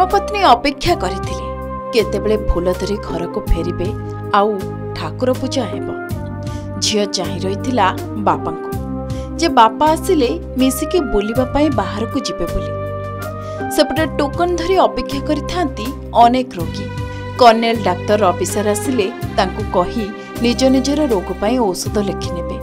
धर्मपत्नी अपेक्षा करथिले केतेबेले फूल धरी घर को फेरिबे आउ ठाकुर पूजा हेब। झियो चाहि रहिथिला बापा को जे बापा आसिले मिसिके बुलिबा पई बाहर को जिबे बोली। सेपटे टोकन धरी अपेक्षा करिथांती अनेक रोगी। कर्नेल डाक्टर ऑफिसर आसिले तांको कही निज निजर रोग पई औषध लिखि नेबे,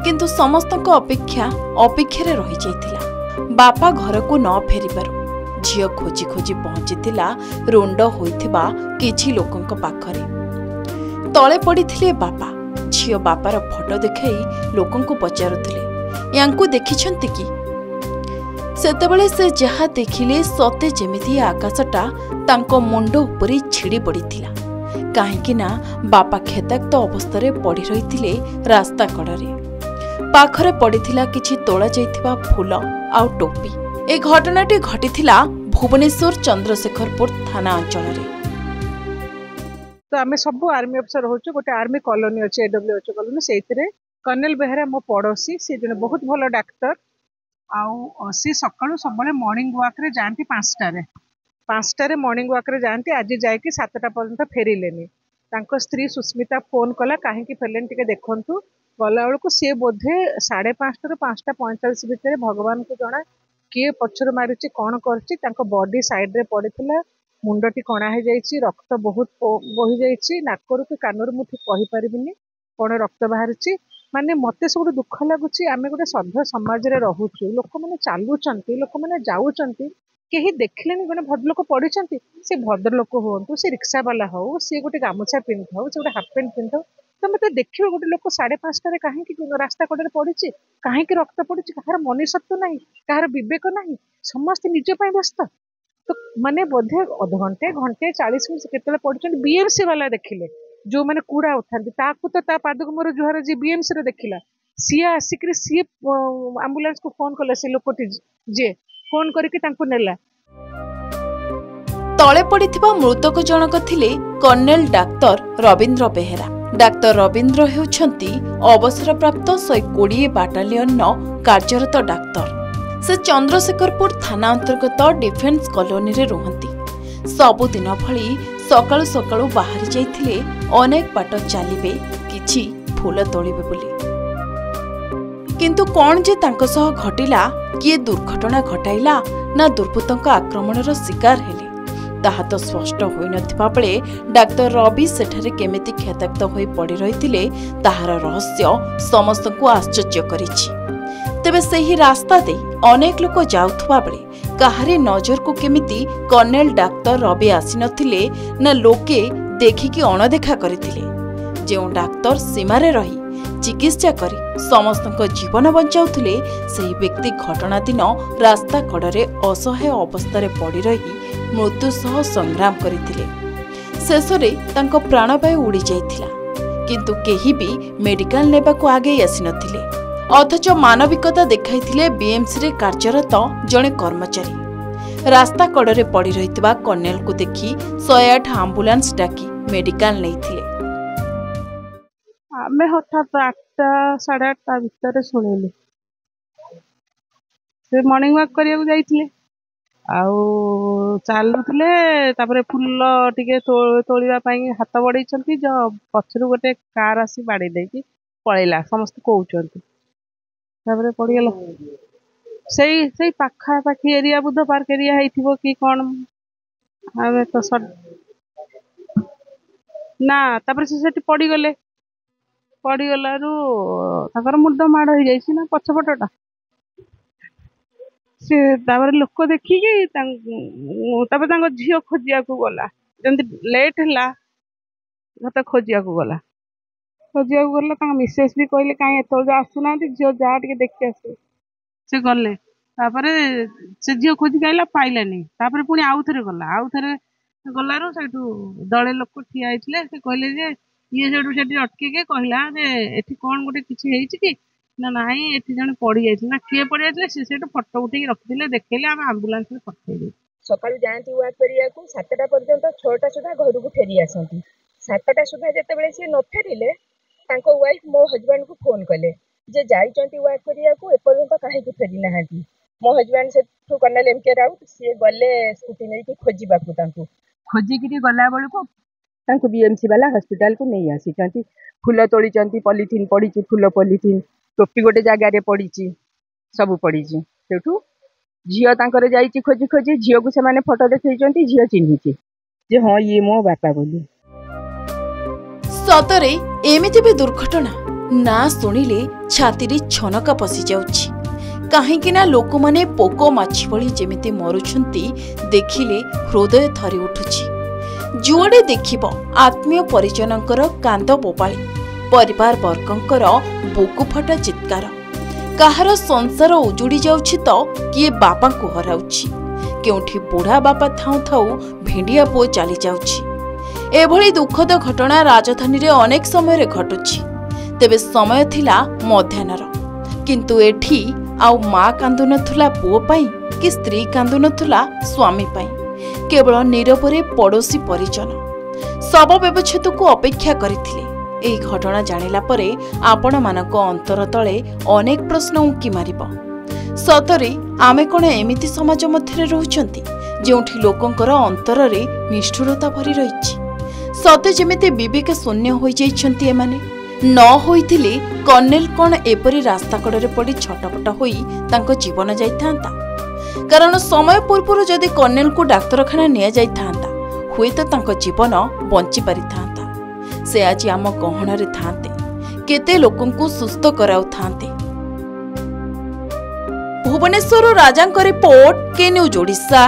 किंतु समस्तक अपेक्षा अपेक्षारे रहि जाइथिला। बापा घर को न फेरिबारु झियो खोजी खोजी पहुंचीथिला रोंड होइथिबा किछि लोकंक पाखरे। तळे पडिथिले बापा। झियो बापार फोटो देखाई लोकंकु पचारुथिले, यांकु देखिछंती कि? सेतेबेले से जहा देखिले सते जेमिति आकाशटा तांको मुंड उपरि छिड़ी पड़िथिला। काहेकि ना बापा खेताक्त अवस्थारे पड़ी रहिथिले रास्ता कड़रे। पाखरे पड़िथिला किछि तोळा जाइथिबा फूल आउ टोपी। ए घटनाटी घटिथिला भुवनेश्वर चंद्रशेखरपुर थाना अंचल। तो आम सब आर्मी अफिसर होचु। गोटे आर्मी कॉलोनी अच्छे एडब्ल्यूएच कॉलोनी से कर्नेल बेहेरा मो पड़ोसी सी जन बहुत भल डाक्तर आउ सी सकाळु सब मॉर्निंग वॉक रे जाती 5टारे मॉर्निंग वॉक रे जाती। आज जाकि 7टा पर्यंत फेरिलेनी। स्त्री सुस्मिता फोन कला कहीं फेरलेन टिके देखंतु। गला बेलू सी बोधे 5:30 ରୁ 5:45 भितर भगवान को जना किए पछर मारिची कौन करची। बॉडी साइड रे पड़ीथिला, मुंडटी कणा हो जाइछि, रक्त बहुत बही जाइछि, नाकरु कि कानरु मु ठीक कहि परिबिनी कौन रक्त बाहरिछि। माने मते सब दुख लागुछि। आमे गोटे सभ्य समाज रे रहूछु, लोक माने चालुचंती, लोक माने जाउचंती, केही देखलेनी गने भद्रलोक पड़ीचंती। से भद्रलोक होंतु, से रिक्शा वाला हो, से गोटे गामुछा पिंधाउ, से गोटे हाफ पैंट पिंधाउ, तमे तो देखियो गोटे लोक 5:30 कहीं रास्ता कड़े पड़ी, कहीं रक्त पड़ी, कहार मनुष्यत्व नहीं, कहार विवेक नहीं, समस्त निज पर व्यस्त। तो माने बोधे अधघंटे घंटे 40 मिनट केतले पड़छन। बीएमसी वाला देखिले जो माने कूड़ा उठांती ताकू तो ता पादक मोर जुहार जी बीएमसी रे देखिला, सी आसिक सी एम्बुलेंस को फोन कले। से लोकटी जे फोन करके तांको नेला। तळे पड़िथिबा मृतक जनक थिले colonel doctor Rabindra Behera. Doctor Rabindra हेउछंती अवसरप्राप्त 120 बाटालियन कार्यरत डाक्तर। से चंद्रशेखरपुर थाना अंतर्गत डिफेन्स कॉलोनी रे रुहंती। सबुदिन भली सकाळु सकाळु बाहरी जाइथिले अनेक बाट चलिबे, किछि फूल तोलिबे बोली। किंतु कोन जे तांको सह घटिला, किए दुर्घटना घटाइला ना दुर्बृत्तक आक्रमणर शिकार हेले, ताहा तो स्पष्ट होई नथिबा बेले डाक्टर रवि सेठारे केमिति खेताक्त होई पड़ी रहिथिले ताहार रहस्य समस्तको आश्चर्य करिछि। तेबे सही रास्ता दे अनेक लोक जाउथबा बेले काहारी नजर को केमिति कर्नेल डाक्टर रवि आसी नथिले ना लोके देखिकी अणदेखा करिथिले। जे डाक्तर सीमारे रही चिकित्सा करी समस्तक जीवन बचाउथिले, सही व्यक्ति घटना दिन रास्ता कड़े असहाय अवस्था पड़ी रही मृत्यु सह संग्राम करथिले। शेषरे तांको प्राणवायु उड़ी जाइथिला, किंतु केही भी मेडिकल नेबा को आगे आसी नथिले। अथच मानविकता देखाइथिले बीएमसी रे कार्यरत जणे कर्मचारी। रास्ता कड़े पड़ी रहितबा कर्नेल को देखि 108 एम्बुलेंस डाकी मेडिकल नैथिले। आमे हठात 8टा 8:30 भितर सुनिले से मॉर्निंग वॉक करिया जाइथिले आउ चालुथिले। तापरे फूल टिके तोलिबा पई हाथ बढैछंती, जो पछरु गोटे कार आसी बाड़ी देकी पळैला समस्त कहउछंती। तापरे पडिगला सेई पाखा पाखी एरिया बुद्ध पार्क एरिया हेइथिबो कि कोन आमे तो ना। तापरे से सेठी पड़ीगलु ताकर मुंड माड़ हो जाइछि ना पछपटटा। से तापर लोक देखिकी झील खोजिया को गला, जमती लेट है मत खोजिया को गला मिसेस भी कहले कहीं एत आसुना झील जा देखी आस। से गले से झील खोजिक आइला पाइलानी। पुणी आउ थे गलारू से दले लोक ठिया होते से कहले जे ये से अटके कहला एठी कौन गोटे किसी कि ना नाई एठी जन पड़ी जाइए ना किए पड़ी जाइए से फोटो उठे रखिले देखले आम आम्बुलांस में पठेलु। सकाळु जाती वाक करिया 7टा पर्यंत 6टा सुधा घर को फेरी आसती। 7टा सुधा जितेबाला सी न फेरिले वाइफ मो हजबैंड को फोन कले जे जाइचंती वाक करिया एपर्यंत कहीं फेरी ना। मो हजबैंड से कर्नल एम के राउत सी गले स्कूटी नहीं खोजा खोजिकी गला बेलू बीएमसी वाला हॉस्पिटल को नहीं आसी फूल तोड़ी पॉलीथिन पड़ी फूल पॉलीथिन टोपी गोटे जगार पड़ी सब पड़ी से झील तांकर जाइए खोजी खोजी झील को से फोटो देखते झील चिन्हिची जे हाँ ये मो बापा बोली। सतरे एमिति भी दुर्घटना ना शुणिले छाती छनका पशि जाउछि काहेकि ना लोक माने पोको माछि भली जेमिति मरुछंती देखिले हृदय थरी उठुछि। जुआडे देखिबो आत्मीय परिजनकर कांद बोपाळी परिवार वर्गंकर बुकु फटा चित्कार काहार संसार उजुड़ी जाउछि तो किए बापा को हराउछि केउठी बुढ़ा बापा थाउ थाउ भेंडिया पो चली जाउछि। एभली दुखद घटना राजधानी रे अनेक समय घटुछि तेबे समय थिला मध्याह्नर किंतु एठी आउ माँ कांदु नथुला पुओ पाई कि स्त्री कांदु नथुला स्वामी पाई केवल नीरवरे पड़ोशी परिजन शव व्यवच्छेद को अपेक्षा करथिले। एही घटना जानिला परे आपण मानक अंतर तळे अनेक प्रश्न उंकी मारिबो। सतरे आमे कोन एमिति समाज मध्यरे रहउचंती जेउठी लोकंकर अंतर रे निष्ठुरता भरी रहिछि सते जेमिति विवेक शून्य होई जाइछंती एमाने न होइथिले कर्नेल कौन एपरी रास्ता कड़े पड़ी छटपट होई तांको जीवन जाइथांता कारण समय पूर्व जदि कर्नेल को डाक्तरखाना निया जाइथांता हुए तो तांको जीवन बंची पारिथांता से आज आम गहणरे थांते केते लोकंकु सुस्थ कराउ थांते। भुवनेश्वर राजांक रिपोर्ट के न्यूज ओडिशा।